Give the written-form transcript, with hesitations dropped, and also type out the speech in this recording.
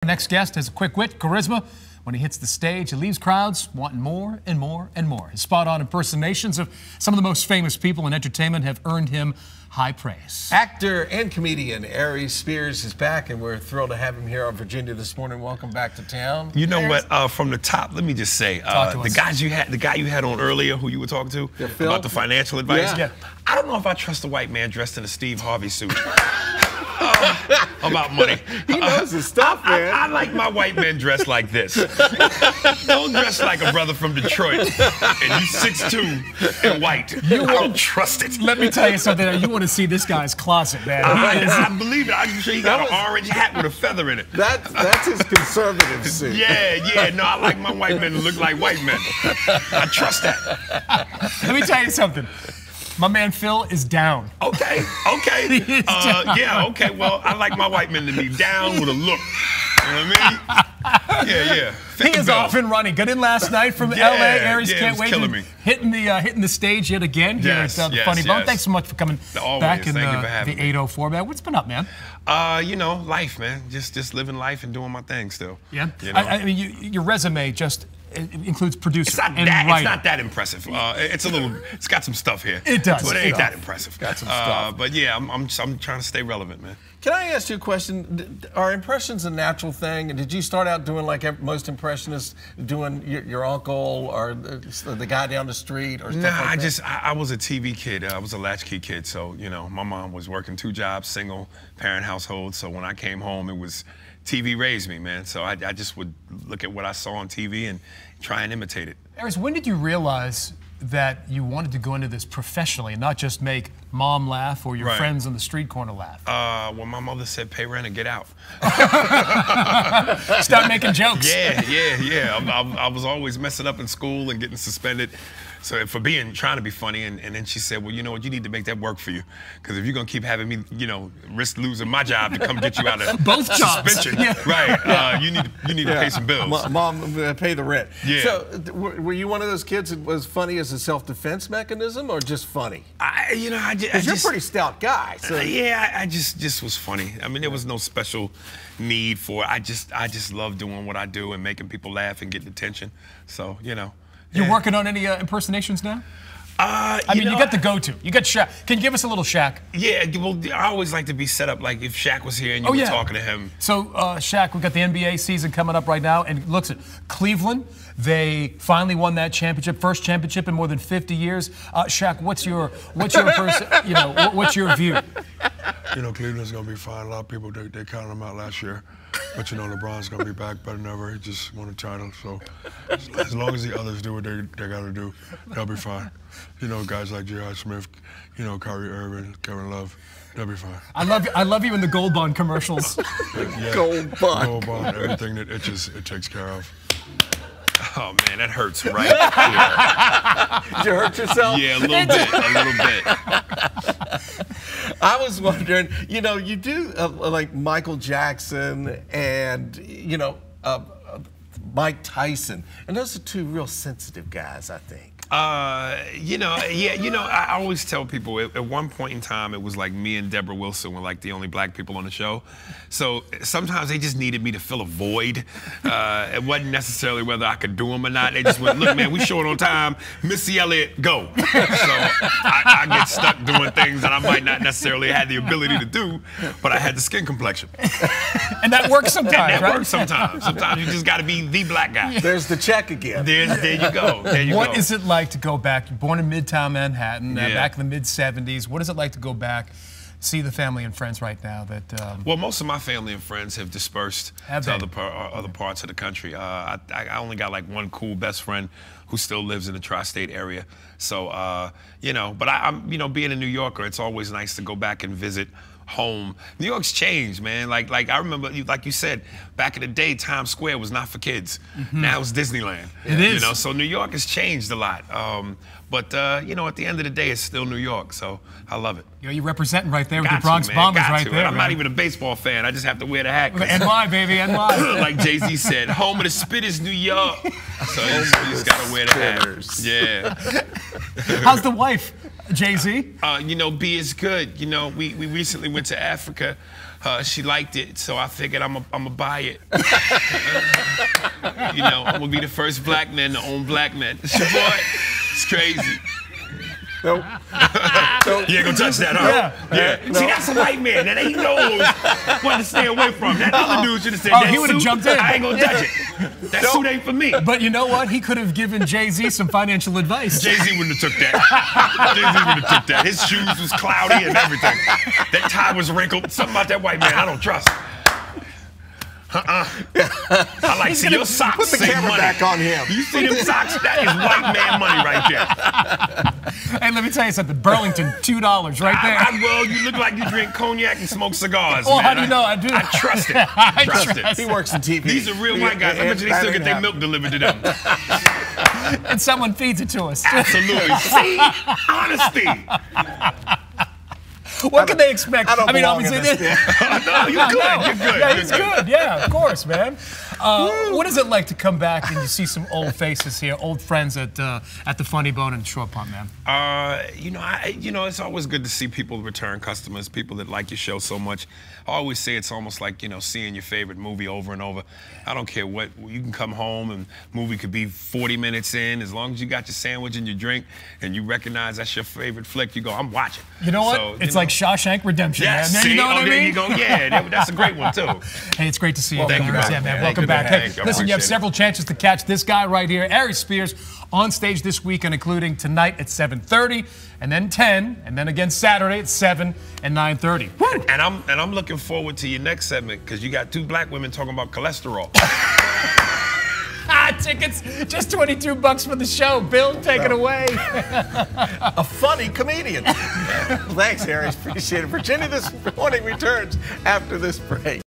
Our next guest has a quick wit, charisma. When he hits the stage, he leaves crowds wanting more and more and more. His spot-on impersonations of some of the most famous people in entertainment have earned him high praise. Actor and comedian Aries Spears is back, and we're thrilled to have him here on Virginia this morning. Welcome back to town. You know what? From the top, let me just say, the guy you had on earlier, who you were talking to about the financial advice. Yeah. I don't know if I trust a white man dressed in a Steve Harvey suit. About money. He knows his stuff, man. I like my white men dressed like this. Don't dress like a brother from Detroit and you 6'2" and white. I don't trust it. Let me tell you something. You want to see this guy's closet, man. I believe it. I'm sure he got an orange hat with a feather in it. That's his conservative suit. Yeah. No, I like my white men to look like white men. I trust that. Let me tell you something. My man Phil is down. Okay. Yeah, okay. Well, I like my white men to be down with a look. You know what I mean? Yeah. He is off and running. Got in last night from L.A. Aries can't wait. Killing me. Hitting the stage yet again here at the Funny Bone. Thanks so much for coming back in the 804, man. What's been up, man? You know, life, man. Just living life and doing my thing still. Yeah. You know? I mean, your resume just includes producer and writer. It's not that impressive. It's got some stuff here. It does. But it ain't that impressive. Got some stuff. But yeah, I'm trying to stay relevant, man. Can I ask you a question? Are impressions a natural thing? And did you start out doing like most impressionists, doing your uncle or the guy down the street or stuff like that? I was a TV kid. I was a latchkey kid. So, you know, my mom was working 2 jobs, single parent household. So when I came home, it was TV raised me, man. So I just would look at what I saw on TV and try and imitate it. Aries, when did you realize that you wanted to go into this professionally and not just make mom laugh or your friends on the street corner laugh? When my mother said, pay rent and get out. Stop making jokes. Yeah. I was always messing up in school and getting suspended. So for trying to be funny, and then she said, well, you know what, you need to make that work for you. Because if you're going to keep having me, you know, risk losing my job to come get you out of both jobs. Suspension, you need to pay some bills. Mom, pay the rent. Yeah. So were you one of those kids that was funny as a self-defense mechanism or just funny? Because you're a pretty stout guy. So. I just was funny. I mean, there was no special need for it. I just love doing what I do and making people laugh and getting attention. So, you know. You're working on any impersonations now? You got the go-to. You got Shaq. Can you give us a little Shaq? Yeah, well, I always like to be set up like if Shaq was here and you were talking to him. So, Shaq, we've got the NBA season coming up right now, and looks at Cleveland. They finally won that championship, first championship in more than 50 years. Shaq, what's your what's your view? You know, Cleveland's gonna be fine. A lot of people they counted them out last year, but you know, LeBron's gonna be back better than ever. He just won a title, so as long as the others do what they gotta do, they'll be fine. You know, guys like J.R. Smith, you know, Kyrie Irving, Kevin Love, they'll be fine. I love you in the Gold Bond commercials. Gold Bond. Gold Bond, everything that itches, it takes care of. Oh man, that hurts, right? Did you hurt yourself? Yeah, a little bit. I was wondering, you know, you do like Michael Jackson and, you know, Mike Tyson, and those are 2 real sensitive guys, I think. I always tell people at one point in time it was like me and Deborah Wilson were like the only black people on the show. So sometimes they just needed me to fill a void. It wasn't necessarily whether I could do them or not. They just went, look, man, we short on time. Missy Elliott, go. So I get stuck doing things that I might not necessarily have the ability to do, but I had the skin complexion. And that works sometimes, That works sometimes. Sometimes you just got to be the black guy. There's the check again. There you go. What is it like to go back? You're born in Midtown Manhattan, back in the mid-'70s. What is it like to go back, see the family and friends right now? Well, most of my family and friends have dispersed to other parts of the country. I only got like one cool best friend who still lives in the tri-state area. So, you know, but I'm being a New Yorker, it's always nice to go back and visit home. New York's changed, man. Like I remember, like you said, back in the day, Times Square was not for kids. Now it's Disneyland. It is. You know, so New York has changed a lot. But you know, at the end of the day, it's still New York. So I love it. You know, you're representing right there with the Bronx Bombers right there. I'm not even a baseball fan. I just have to wear the hat. NY, baby, NY. Like Jay-Z said, home of the spit is New York. So you just gotta wear the hat. Yeah. How's the wife? Jay-Z? You know, B is good. You know, we recently went to Africa she liked it, so I figured I'm gonna buy it. You know, I'm gonna be the first black man to own black men. It's your boy. It's crazy. Nope. You ain't gonna touch that, huh? Yeah. No. See, that's a white man that ain't knows what to stay away from. That other dude should have said, Oh, that he would've suit, jumped in. I ain't gonna touch it. That suit ain't for me. But you know what? He could have given Jay-Z some financial advice. Jay-Z wouldn't have took that. Jay-Z wouldn't have took that. His shoes was cloudy and everything. That tie was wrinkled. Something about that white man I don't trust. I like see your socks. Put the camera money. back on him. You see them socks? That is white man money right there. Hey, let me tell you something. Burlington, $2 right there. Well, you look like you drink cognac and smoke cigars. Well, man. how do you know I do? I trust it. I Trust it. He works in TV. These are real white guys. I bet you they still get their milk delivered to them. And someone feeds it to us. Absolutely. See? Honesty. What can they expect? I don't belong obviously, in this. No, you're good. You're good. Yeah, You're he's good. Yeah, of course, man. What is it like to come back and you see some old faces here, old friends at the Funny Bone and Short Pump, man? You know, it's always good to see people, return customers, people that like your show so much. I always say it's almost like, you know, seeing your favorite movie over and over. I don't care what, you can come home and movie could be 40 minutes in, as long as you got your sandwich and your drink and you recognize that's your favorite flick, you go, I'm watching. You know what? So, it's like Shawshank Redemption, yes, man. see, You know what I mean? there you go. Yeah, that's a great one, too. Hey, it's great to see you. Thank you, Yeah, man. man. Thank Welcome you, back. man. Hey, Thank you. I listen, you have appreciate several chances to catch this guy right here, Aries Spears, on stage this weekend, including tonight at 7:30, and then 10, and then again Saturday at 7 and 9:30. And I'm looking forward to your next segment because you got two black women talking about cholesterol. Tickets, just $22 for the show. Bill, take it away. A funny comedian. Thanks, Aries. Appreciate it. Virginia This Morning returns after this break.